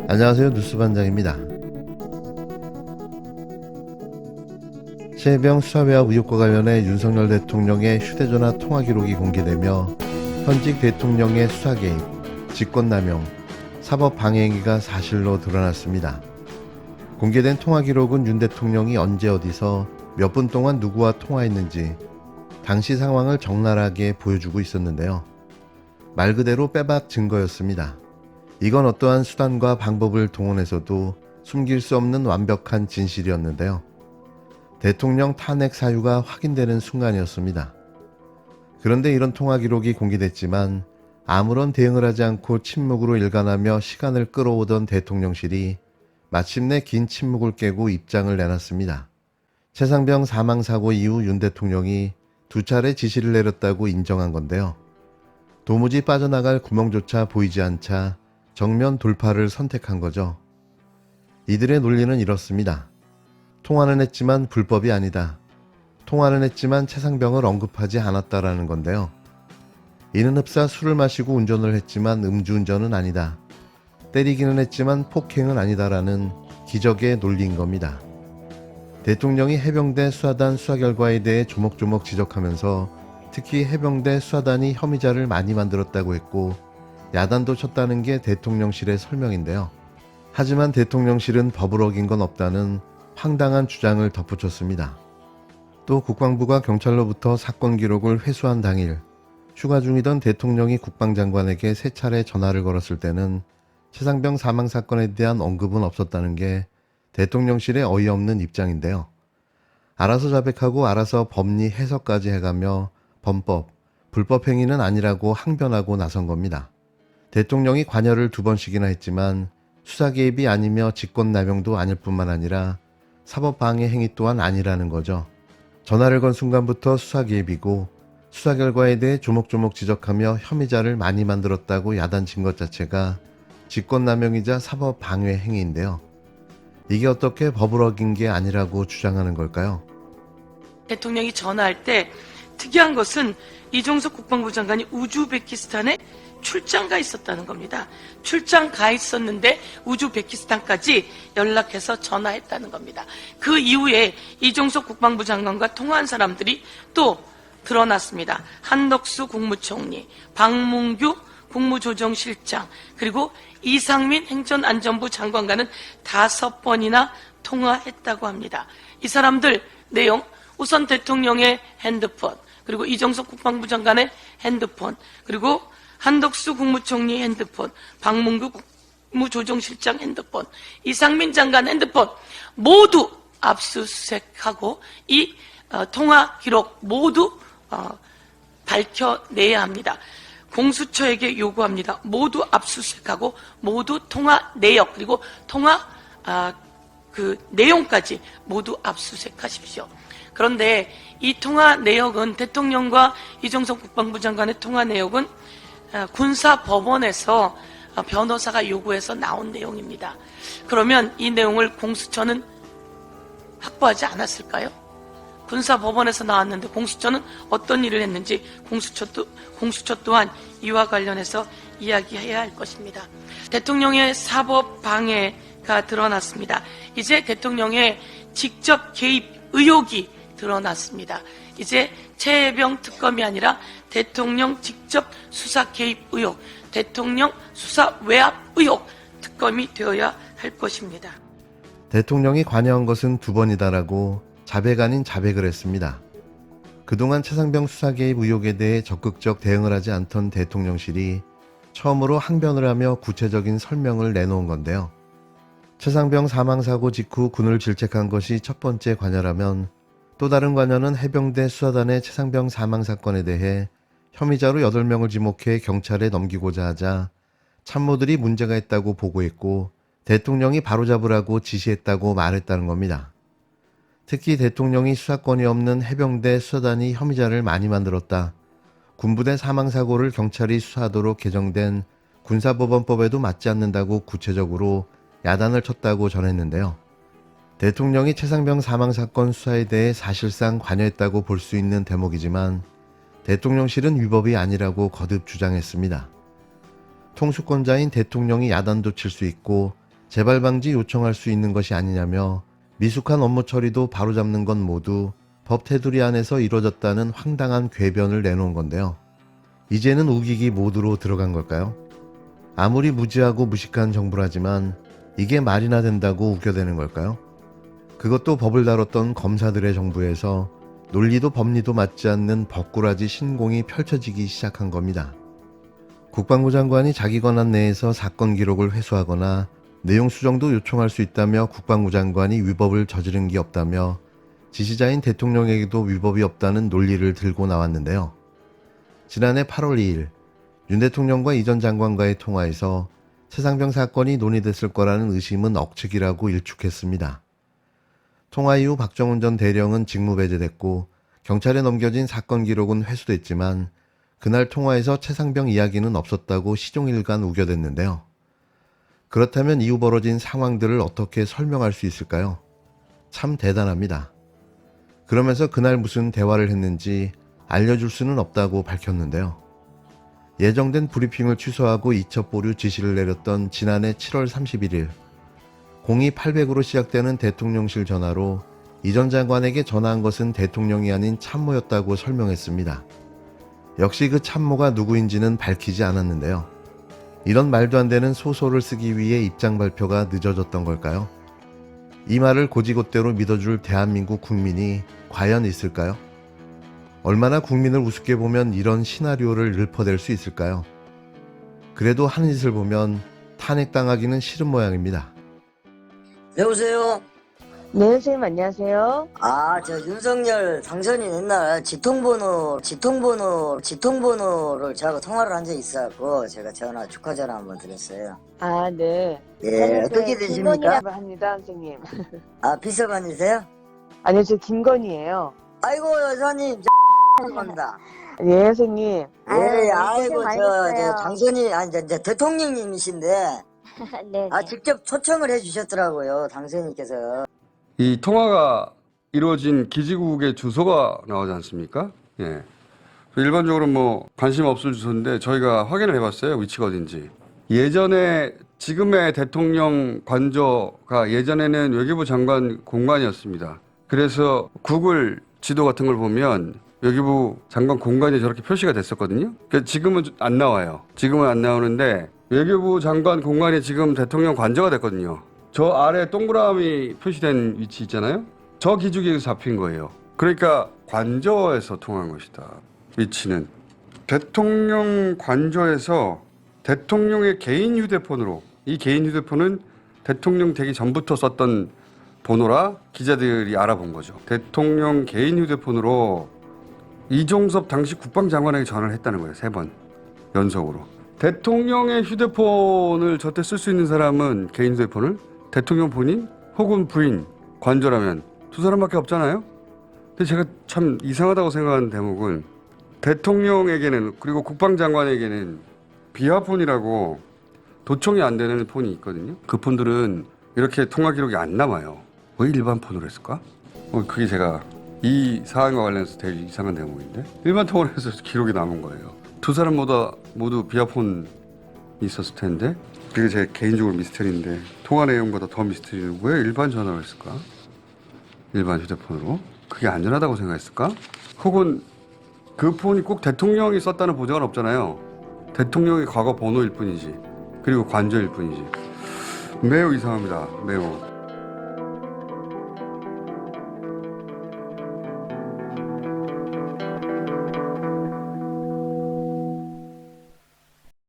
안녕하세요. 뉴스반장입니다. 최혜병 수사외압 의혹과 관련해 윤석열 대통령의 휴대전화 통화 기록이 공개되며 현직 대통령의 수사 개입, 직권남용, 사법 방해 행위가 사실로 드러났습니다. 공개된 통화 기록은 윤 대통령이 언제 어디서 몇 분 동안 누구와 통화했는지 당시 상황을 적나라하게 보여주고 있었는데요. 말 그대로 빼박 증거였습니다. 이건 어떠한 수단과 방법을 동원해서도 숨길 수 없는 완벽한 진실이었는데요. 대통령 탄핵 사유가 확인되는 순간이었습니다. 그런데 이런 통화 기록이 공개됐지만 아무런 대응을 하지 않고 침묵으로 일관하며 시간을 끌어오던 대통령실이 마침내 긴 침묵을 깨고 입장을 내놨습니다. 최상병 사망사고 이후 윤 대통령이 2차례 지시를 내렸다고 인정한 건데요. 도무지 빠져나갈 구멍조차 보이지 않자 정면 돌파를 선택한 거죠. 이들의 논리는 이렇습니다. 통화는 했지만 불법이 아니다. 통화는 했지만 최상병을 언급하지 않았다라는 건데요. 이는 흡사 술을 마시고 운전을 했지만 음주운전은 아니다. 때리기는 했지만 폭행은 아니다라는 기적의 논리인 겁니다. 대통령이 해병대 수사단 수사 결과에 대해 조목조목 지적하면서 특히 해병대 수사단이 혐의자를 많이 만들었다고 했고 야단도 쳤다는 게 대통령실의 설명인데요. 하지만 대통령실은 법을 어긴 건 없다는 황당한 주장을 덧붙였습니다. 또 국방부가 경찰로부터 사건 기록을 회수한 당일 휴가 중이던 대통령이 국방장관에게 3차례 전화를 걸었을 때는 최상병 사망 사건에 대한 언급은 없었다는 게 대통령실의 어이없는 입장인데요. 알아서 자백하고 알아서 법리 해석까지 해가며 범법, 불법 행위는 아니라고 항변하고 나선 겁니다. 대통령이 관여를 2번씩이나 했지만 수사 개입이 아니며 직권남용도 아닐 뿐만 아니라 사법방해 행위 또한 아니라는 거죠. 전화를 건 순간부터 수사 개입이고 수사 결과에 대해 조목조목 지적하며 혐의자를 많이 만들었다고 야단친 것 자체가 직권남용이자 사법방해 행위인데요. 이게 어떻게 법을 어긴 게 아니라고 주장하는 걸까요? 대통령이 전화할 때 특이한 것은 이종석 국방부 장관이 우즈베키스탄에 출장 가 있었다는 겁니다. 출장 가 있었는데 우즈베키스탄까지 연락해서 전화했다는 겁니다. 그 이후에 이종석 국방부 장관과 통화한 사람들이 또 드러났습니다. 한덕수 국무총리, 박문규 국무조정실장, 그리고 이상민 행정안전부 장관과는 5번이나 통화했다고 합니다. 이 사람들 내용, 우선 대통령의 핸드폰, 그리고 이종석 국방부 장관의 핸드폰, 그리고 한덕수 국무총리 핸드폰, 박문규 국무조정실장 핸드폰, 이상민 장관 핸드폰 모두 압수수색하고 이 통화 기록 모두 밝혀내야 합니다. 공수처에게 요구합니다. 모두 압수수색하고 모두 통화 내역 그리고 통화 그 내용까지 모두 압수수색하십시오. 그런데 이 통화 내역은 대통령과 이종석 국방부 장관의 통화 내역은 군사법원에서 변호사가 요구해서 나온 내용입니다. 그러면 이 내용을 공수처는 확보하지 않았을까요? 군사법원에서 나왔는데 공수처는 어떤 일을 했는지 공수처 또한 이와 관련해서 이야기해야 할 것입니다. 대통령의 사법 방해가 드러났습니다. 이제 대통령의 직접 개입 의혹이 드러났습니다. 이제 최혜병 특검이 아니라 대통령 직접 수사 개입 의혹, 대통령 수사 외압 의혹 특검이 되어야 할 것입니다. 대통령이 관여한 것은 2번이다라고 자백 아닌 자백을 했습니다. 그동안 최상병 수사 개입 의혹에 대해 적극적 대응을 하지 않던 대통령실이 처음으로 항변을 하며 구체적인 설명을 내놓은 건데요. 최상병 사망사고 직후 군을 질책한 것이 첫 번째 관여라면 또 다른 관여는 해병대 수사단의 최상병 사망사건에 대해 혐의자로 8명을 지목해 경찰에 넘기고자 하자 참모들이 문제가 있다고 보고했고 대통령이 바로잡으라고 지시했다고 말했다는 겁니다. 특히 대통령이 수사권이 없는 해병대 수사단이 혐의자를 많이 만들었다. 군부대 사망사고를 경찰이 수사하도록 개정된 군사법원법에도 맞지 않는다고 구체적으로 야단을 쳤다고 전했는데요. 대통령이 최상병 사망사건 수사에 대해 사실상 관여했다고 볼 수 있는 대목이지만 대통령실은 위법이 아니라고 거듭 주장했습니다. 통수권자인 대통령이 야단도 칠 수 있고 재발 방지 요청할 수 있는 것이 아니냐며 미숙한 업무 처리도 바로잡는 건 모두 법 테두리 안에서 이루어졌다는 황당한 궤변을 내놓은 건데요. 이제는 우기기 모드로 들어간 걸까요? 아무리 무지하고 무식한 정부라지만 이게 말이나 된다고 우겨대는 걸까요? 그것도 법을 다뤘던 검사들의 정부에서 논리도 법리도 맞지 않는 법꾸라지 신공이 펼쳐지기 시작한 겁니다. 국방부 장관이 자기 권한 내에서 사건 기록을 회수하거나 내용 수정도 요청할 수 있다며 국방부 장관이 위법을 저지른 게 없다며 지시자인 대통령에게도 위법이 없다는 논리를 들고 나왔는데요. 지난해 8월 2일 윤 대통령과 이 전 장관과의 통화에서 최상병 사건이 논의됐을 거라는 의심은 억측이라고 일축했습니다. 통화 이후 박정훈 전 대령은 직무배제됐고 경찰에 넘겨진 사건 기록은 회수됐지만 그날 통화에서 최상병 이야기는 없었다고 시종일관 우겨댔는데요. 그렇다면 이후 벌어진 상황들을 어떻게 설명할 수 있을까요? 참 대단합니다. 그러면서 그날 무슨 대화를 했는지 알려줄 수는 없다고 밝혔는데요. 예정된 브리핑을 취소하고 이첩 보류 지시를 내렸던 지난해 7월 31일 02-800으로 시작되는 대통령실 전화로 이 전 장관에게 전화한 것은 대통령이 아닌 참모였다고 설명했습니다. 역시 그 참모가 누구인지는 밝히지 않았는데요. 이런 말도 안 되는 소설을 쓰기 위해 입장 발표가 늦어졌던 걸까요? 이 말을 고지곳대로 믿어줄 대한민국 국민이 과연 있을까요? 얼마나 국민을 우습게 보면 이런 시나리오를 읊어댈 수 있을까요? 그래도 하는 짓을 보면 탄핵당하기는 싫은 모양입니다. 여보세요? 네, 선생님 안녕하세요. 아, 저 윤석열 당선인 옛날 지통번호를 저하고 통화를 한 적이 있어갖고 제가 축하 전화 한번 드렸어요. 아, 네. 예, 저는 어떻게 되십니까? 김건희라고 합니다, 선생님. 아, 비서관이세요? 아니요, 저 김건희예요. 아이고, 여사님, 반갑습니다. 예, 선생님. 예, 아이고, 고생 많이 저 했어요. 당선인, 아니, 이제 대통령님이신데, 네. 직접 초청을 해주셨더라고요, 당선인께서. 이 통화가 이루어진 기지국의 주소가 나오지 않습니까? 예. 일반적으로 뭐 관심 없을 주소인데 저희가 확인을 해봤어요. 위치가 어딘지. 예전에 지금의 대통령 관저가 예전에는 외교부 장관 공간이었습니다. 그래서 구글 지도 같은 걸 보면 외교부 장관 공간이 저렇게 표시가 됐었거든요. 지금은 안 나와요. 지금은 안 나오는데 외교부 장관 공간이 지금 대통령 관저가 됐거든요. 저 아래 동그라미 표시된 위치 있잖아요. 저 기지국에서 잡힌 거예요. 그러니까 관저에서 통한 것이다. 위치는 대통령 관저에서 대통령의 개인 휴대폰으로, 이 개인 휴대폰은 대통령 되기 전부터 썼던 번호라 기자들이 알아본 거죠. 대통령 개인 휴대폰으로 이종섭 당시 국방장관에게 전화를 했다는 거예요. 3번 연속으로. 대통령의 휴대폰을 저때 쓸 수 있는 사람은 개인 휴대폰을 대통령 본인 혹은 부인 관저라면 두 사람밖에 없잖아요. 근데 제가 참 이상하다고 생각하는 대목은 대통령에게는 그리고 국방장관에게는 비화폰이라고 도청이 안 되는 폰이 있거든요. 그 폰들은 이렇게 통화 기록이 안 남아요. 왜 일반 폰으로 했을까? 그게 제가 이 사안과 관련해서 되게 이상한 대목인데 일반 통화로 해서 기록이 남은 거예요. 두 사람 모두 비화폰이 있었을 텐데 그게 제 개인적으로 미스터리인데 통화 내용보다 더 미스터리는 왜 일반 전화로 했을까? 일반 휴대폰으로? 그게 안전하다고 생각했을까? 혹은 그 폰이 꼭 대통령이 썼다는 보장은 없잖아요. 대통령의 과거 번호일 뿐이지 그리고 관저일 뿐이지 매우 이상합니다. 매우.